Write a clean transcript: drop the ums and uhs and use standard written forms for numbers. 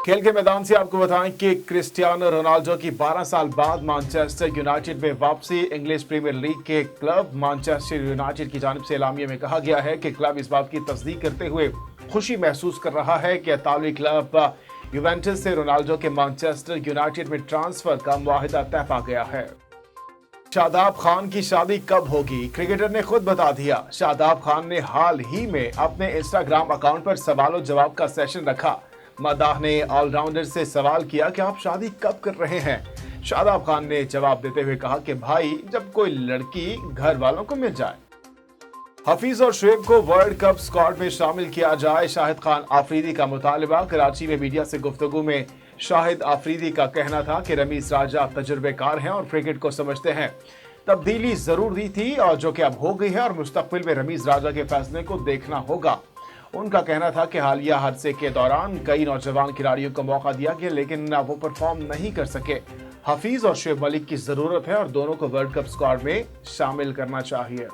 खेल के मैदान से आपको बताएं कि क्रिस्टियानो रोनाल्डो की 12 साल बाद मैनचेस्टर यूनाइटेड में वापसी। इंग्लिश प्रीमियर लीग के क्लब मैनचेस्टर यूनाइटेड की जानिब से एलामिया में कहा गया है कि क्लब इस बात की तस्दीक करते हुए खुशी महसूस कर रहा है कि इतालवी क्लब यूवेंटस से रोनाल्डो के मैनचेस्टर यूनाइटेड में ट्रांसफर का मुआहिदा तय पा गया है। शादाब खान की शादी कब होगी, क्रिकेटर ने खुद बता दिया। शादाब खान ने हाल ही में अपने इंस्टाग्राम अकाउंट पर सवालों जवाब का सेशन रखा। मदाह ने ऑलराउंडर से सवाल किया कि आप शादी कब कर रहे हैं। शादाब खान ने जवाब देते हुए कहा कि भाई, जब कोई लड़की घर वालों को मिल जाए। हफीज और शुएब को वर्ल्ड कप स्क्वाड में शामिल किया जाए, शाहिद खान आफरीदी का मुतालबा। कराची में मीडिया से गुफ्तगू में शाहिद आफरीदी का कहना था कि रमीज राजा तजुर्बेकार हैं और क्रिकेट को समझते हैं। तब्दीली जरूरी थी और जो कि अब हो गई है और मुस्तकबिल में रमीज राजा के फैसले को देखना होगा। उनका कहना था कि हालिया हादसे के दौरान कई नौजवान खिलाड़ियों को मौका दिया गया, लेकिन वो परफॉर्म नहीं कर सके। हफीज और शुएब मलिक की जरूरत है और दोनों को वर्ल्ड कप स्क्वाड में शामिल करना चाहिए।